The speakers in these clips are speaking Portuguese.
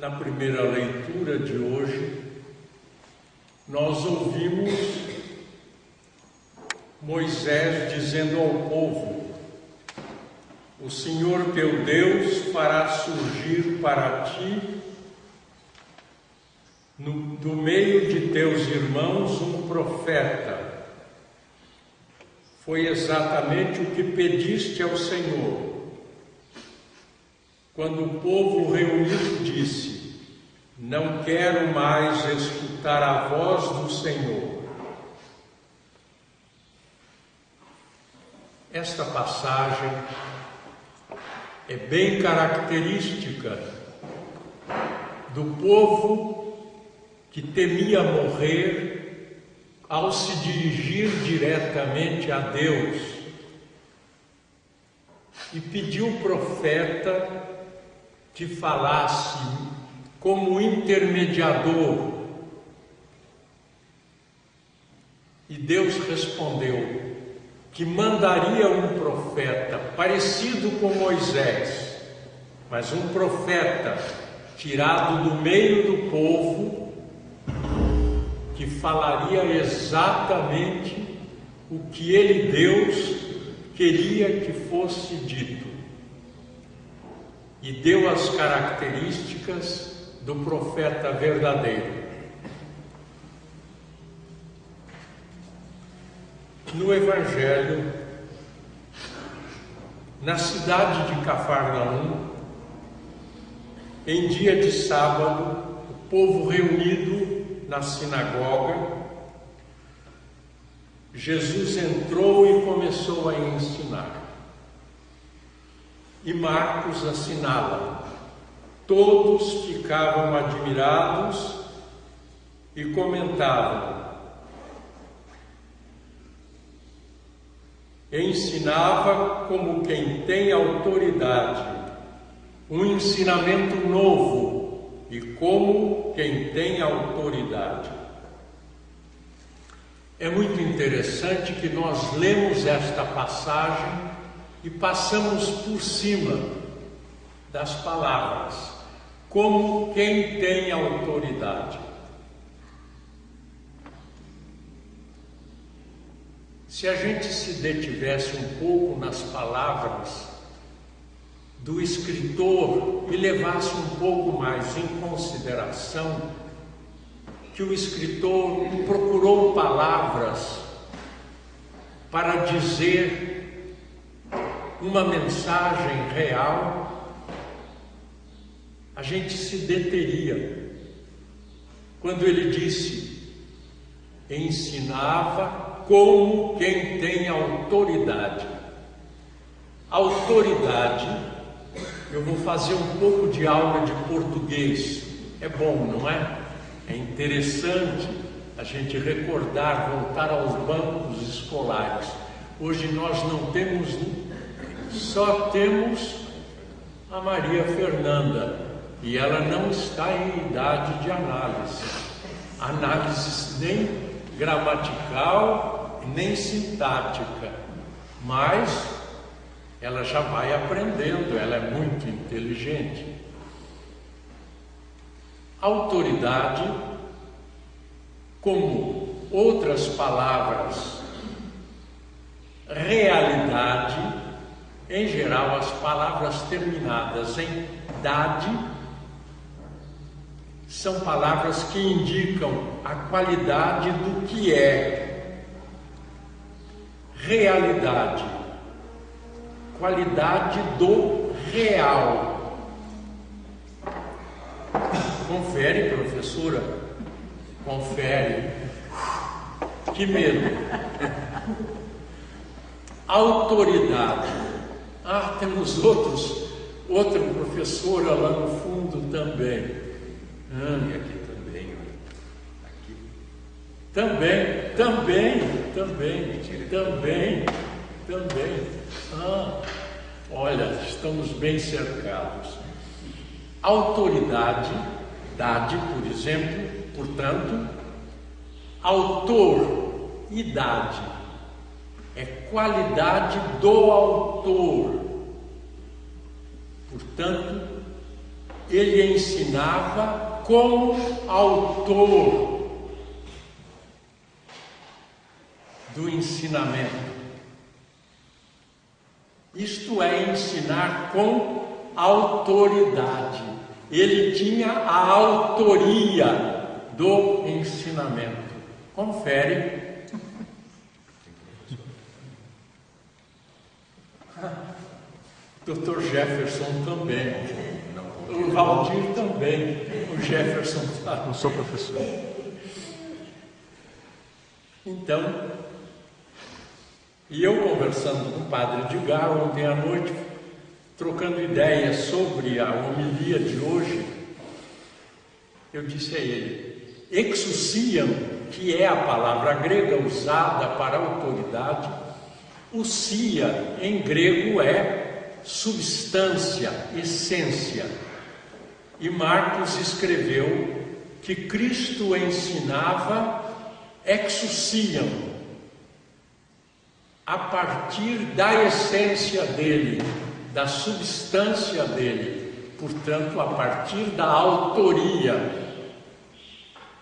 Na primeira leitura de hoje, nós ouvimos Moisés dizendo ao povo: o Senhor teu Deus fará surgir para ti, do meio de teus irmãos, um profeta. Foi exatamente o que pediste ao Senhor. Quando o povo reunido disse: não quero mais escutar a voz do Senhor. Esta passagem é bem característica do povo que temia morrer ao se dirigir diretamente a Deus e pediu o profeta que falasse como intermediador. E Deus respondeu que mandaria um profeta parecido com Moisés, mas um profeta tirado do meio do povo, que falaria exatamente o que ele, Deus, queria que fosse dito. E deu as características do profeta verdadeiro. No Evangelho, na cidade de Cafarnaum, em dia de sábado, o povo reunido na sinagoga, Jesus entrou e começou a ensinar. E Marcos assinala: todos ficavam admirados e comentavam. Ensinava como quem tem autoridade, um ensinamento novo e como quem tem autoridade. É muito interessante que nós lemos esta passagem e passamos por cima das palavras, como quem tem autoridade. Se a gente se detivesse um pouco nas palavras do escritor e levasse um pouco mais em consideração que o escritor procurou palavras para dizer uma mensagem real, a gente se deteria. Quando ele disse: ensinava como quem tem autoridade. Autoridade, eu vou fazer um pouco de aula de português. É bom, não é? É interessante a gente recordar, voltar aos bancos escolares. Hoje nós não temos, só temos a Maria Fernanda, e ela não está em idade de análise. Análise nem gramatical, nem sintática, mas ela já vai aprendendo, ela é muito inteligente. Autoridade, como outras palavras, realidade, em geral as palavras terminadas em dade são palavras que indicam a qualidade do que é. Realidade, qualidade do real. Confere, professora, confere. Que medo. Autoridade. Temos outra professora lá no fundo também. E aqui também, aqui. Também. Olha, estamos bem cercados. Autoridade, dade, por exemplo, portanto, autor, idade, é qualidade do autor. Portanto, ele ensinava como autor do ensinamento. Isto é, ensinar com autoridade. Ele tinha a autoria do ensinamento. Confere. Dr. Jefferson também. O Valdir também. O Jefferson sabe. Não sou professor. Então, e eu conversando com o padre Edgar ontem à noite, trocando ideias sobre a homilia de hoje, eu disse a ele: exousiam, que é a palavra grega usada para autoridade, ousia em grego é substância, essência. E Marcos escreveu que Cristo ensinava exousiam, a partir da essência dele, da substância dele, portanto, a partir da autoria.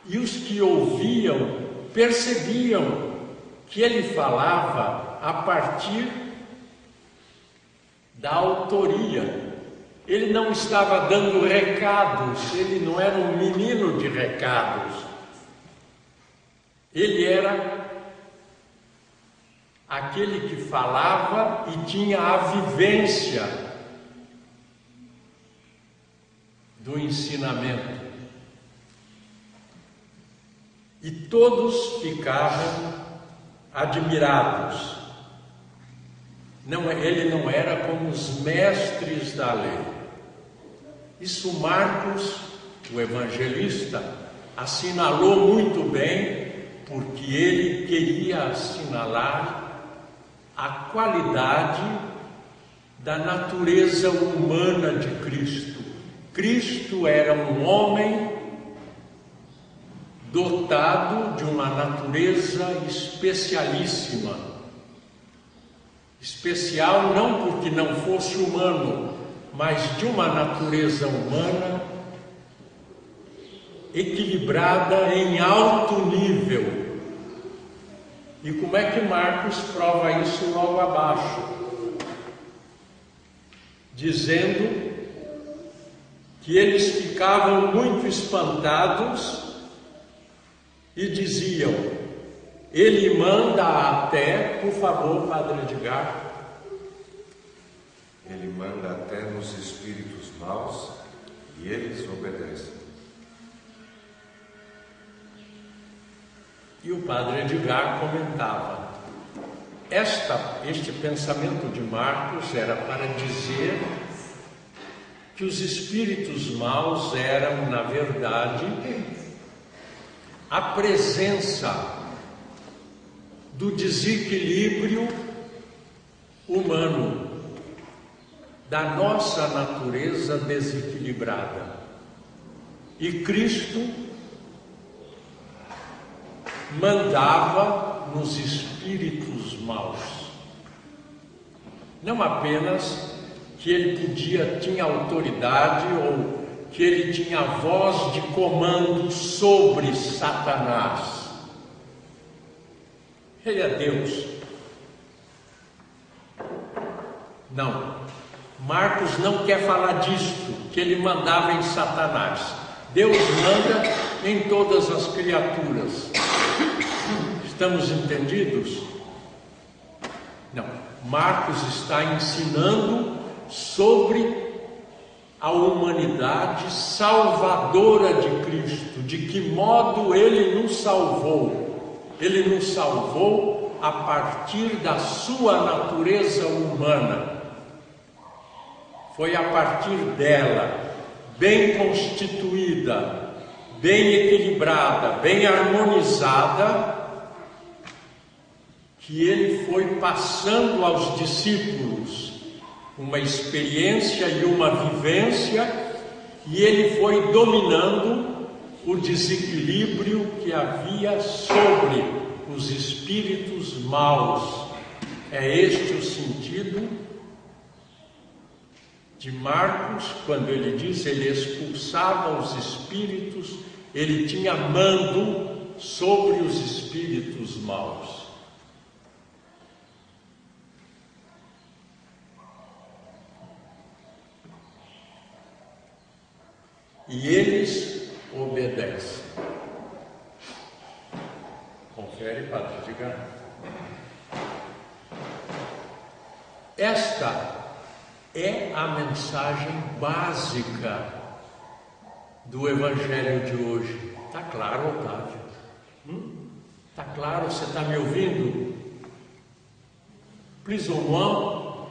E os que ouviam percebiam que ele falava a partir da autoria. Ele não estava dando recados, ele não era um menino de recados. Ele era aquele que falava e tinha a vivência do ensinamento. E todos ficavam admirados. Ele não era como os mestres da lei. Isso Marcos, o evangelista, assinalou muito bem, porque ele queria assinalar a qualidade da natureza humana de Cristo. Cristo era um homem dotado de uma natureza especialíssima. Especial não porque não fosse humano, mas de uma natureza humana equilibrada em alto nível. E como é que Marcos prova isso logo abaixo? Dizendo que eles ficavam muito espantados e diziam: ele manda até, por favor, Padre Edgar. Ele manda até nos espíritos maus e eles obedecem. E o Padre Edgar comentava: este pensamento de Marcos era para dizer que os espíritos maus eram, na verdade, a presença do desequilíbrio humano, da nossa natureza desequilibrada. E Cristo mandava nos espíritos maus. Não apenas que ele tinha autoridade ou que ele tinha voz de comando sobre Satanás. Ele é Deus. Não. Marcos não quer falar disto, que ele mandava em Satanás. Deus manda em todas as criaturas. Estamos entendidos? Não. Marcos está ensinando sobre a humanidade salvadora de Cristo, de que modo ele nos salvou. Ele nos salvou a partir da sua natureza humana. Foi a partir dela, bem constituída, bem equilibrada, bem harmonizada, que ele foi passando aos discípulos uma experiência e uma vivência, e ele foi dominando o desequilíbrio que havia sobre os espíritos maus. É este o sentido de Marcos, quando ele diz ele expulsava os espíritos, ele tinha mando sobre os espíritos maus. E eles obedecem. Confere, padre, diga. Esta é a mensagem básica do Evangelho de hoje. Está claro, Otávio? Está claro? Você está me ouvindo? Please, one.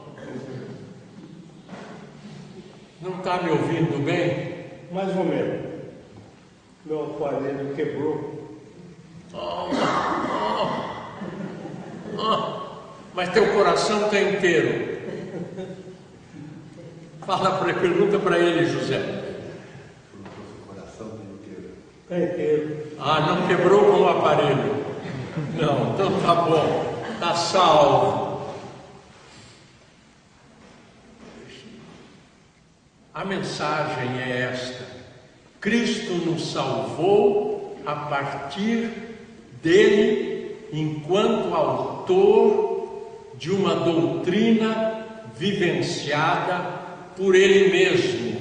Não está me ouvindo bem? Mais ou menos. Meu aparelho quebrou. Mas teu coração está inteiro. Pergunta para ele, José. O coração está inteiro. Está inteiro. Não quebrou com o aparelho. Não, então tá bom. Está salvo. A mensagem é esta: Cristo nos salvou a partir dele, enquanto autor de uma doutrina vivenciada por ele mesmo.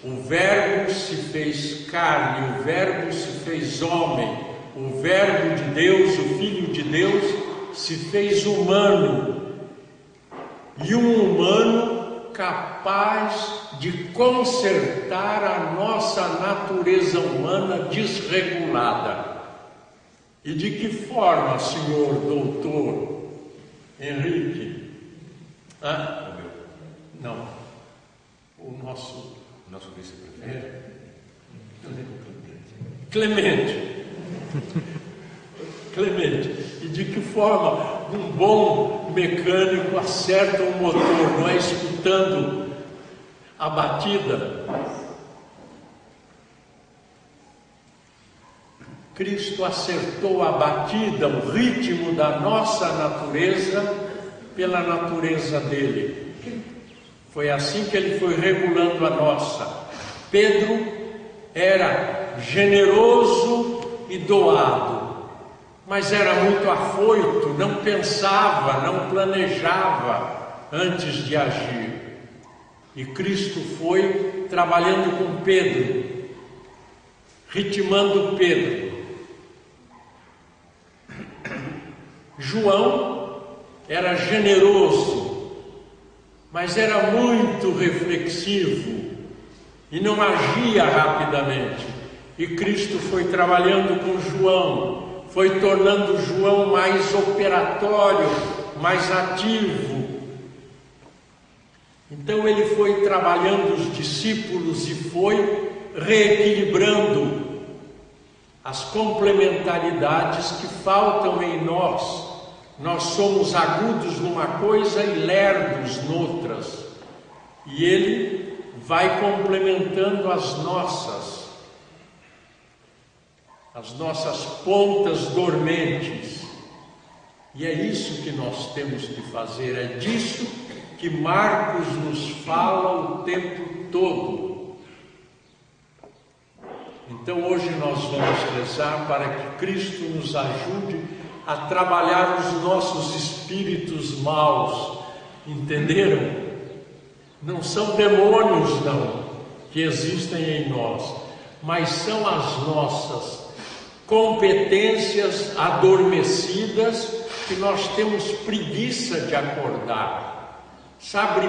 O Verbo se fez carne, o Verbo se fez homem, o Verbo de Deus, o Filho de Deus, se fez humano, e um humano capaz de consertar a nossa natureza humana desregulada. E de que forma, senhor doutor Henrique? Não, o nosso vice-prefeito. Clemente. E de que forma um bom mecânico acerta um motor? Não é escutando a batida? Cristo acertou a batida, o ritmo da nossa natureza pela natureza dele. Foi assim que ele foi regulando a nossa. Pedro era generoso e doado, mas era muito afoito, não pensava, não planejava antes de agir. E Cristo foi trabalhando com Pedro, ritmando Pedro. João era generoso, mas era muito reflexivo e não agia rapidamente. E Cristo foi trabalhando com João, foi tornando João mais operatório, mais ativo. Então ele foi trabalhando os discípulos e foi reequilibrando as complementaridades que faltam em nós. Nós somos agudos numa coisa e lerdos noutras. E ele vai complementando as nossas pontas dormentes. E é isso que nós temos que fazer, é disso que Marcos nos fala o tempo todo. Então hoje nós vamos rezar para que Cristo nos ajude a trabalhar os nossos espíritos maus. Entenderam? Não são demônios não que existem em nós, mas são as nossas competências adormecidas que nós temos preguiça de acordar. Sabe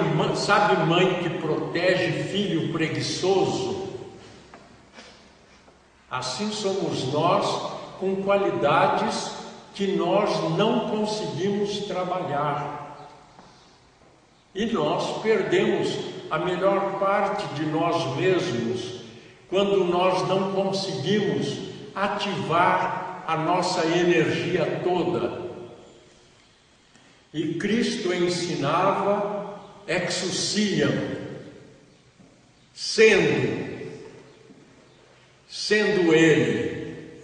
mãe que protege filho preguiçoso? Assim somos nós, com qualidades que nós não conseguimos trabalhar. E nós perdemos a melhor parte de nós mesmos quando nós não conseguimos ativar a nossa energia toda. E Cristo ensinava exousiam, sendo Ele,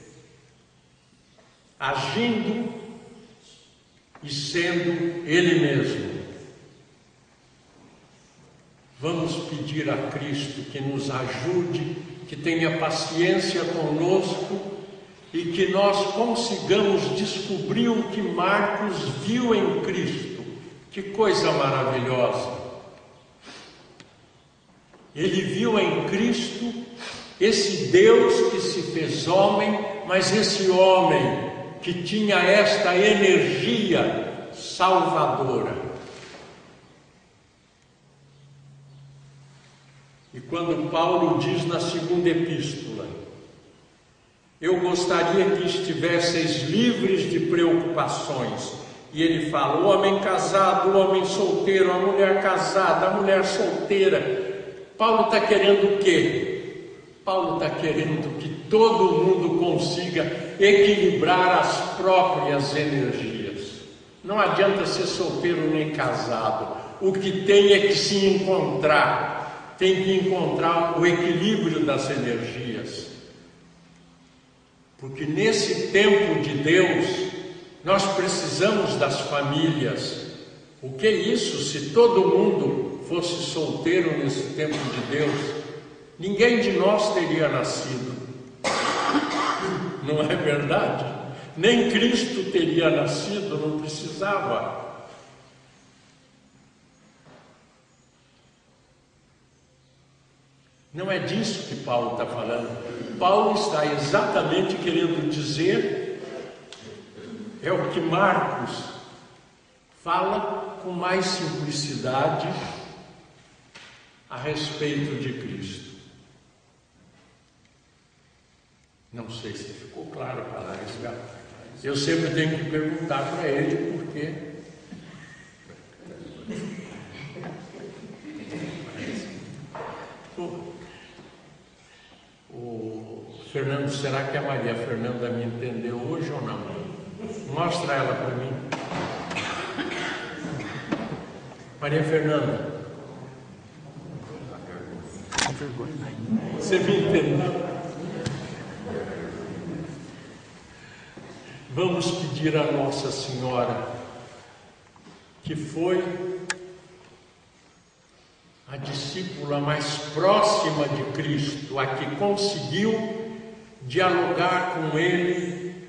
agindo e sendo Ele mesmo. Vamos pedir a Cristo que nos ajude, que tenha paciência conosco e que nós consigamos descobrir o que Marcos viu em Cristo. Que coisa maravilhosa! Ele viu em Cristo esse Deus que se fez homem, mas esse homem que tinha esta energia salvadora. E quando Paulo diz na segunda epístola: eu gostaria que estivesseis livres de preocupações, e ele fala: o homem casado, o homem solteiro, a mulher casada, a mulher solteira. Paulo está querendo o quê? Paulo está querendo que todo mundo consiga equilibrar as próprias energias. Não adianta ser solteiro nem casado. O que tem é que se encontrar. Tem que encontrar o equilíbrio das energias. Porque nesse tempo de Deus, nós precisamos das famílias. O que é isso? Se todo mundo fosse solteiro nesse tempo de Deus, ninguém de nós teria nascido. Não é verdade? Nem Cristo teria nascido, não precisava. Não é disso que Paulo está falando. Paulo está exatamente querendo dizer, é o que Marcos fala com mais simplicidade a respeito de Cristo. Não sei se ficou claro para isso. Eu sempre tenho que perguntar para ele por quê. Fernando, será que a Maria Fernanda me entendeu hoje ou não? Mostra ela para mim. Maria Fernanda. Você me entendeu? Vamos pedir a Nossa Senhora, que foi a discípula mais próxima de Cristo, a que conseguiu dialogar com Ele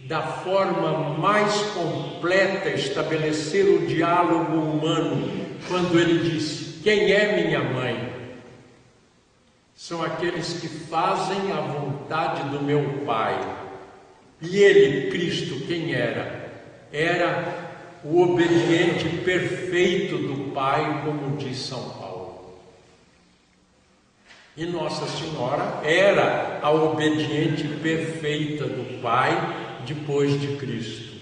da forma mais completa, estabelecer o diálogo humano, quando Ele disse: quem é minha mãe? São aqueles que fazem a vontade do meu Pai. E Ele, Cristo, quem era? Era o obediente perfeito do Pai, como diz São Paulo. E Nossa Senhora era a obediente perfeita do Pai depois de Cristo.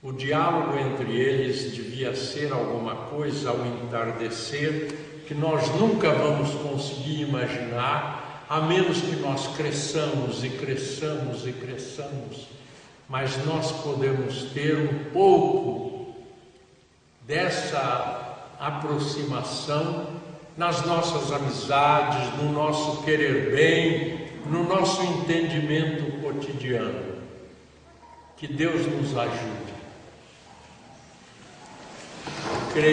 O diálogo entre eles devia ser alguma coisa ao entardecer que nós nunca vamos conseguir imaginar, a menos que nós cresçamos e cresçamos e cresçamos. Mas nós podemos ter um pouco dessa aproximação nas nossas amizades, no nosso querer bem, no nosso entendimento cotidiano. Que Deus nos ajude.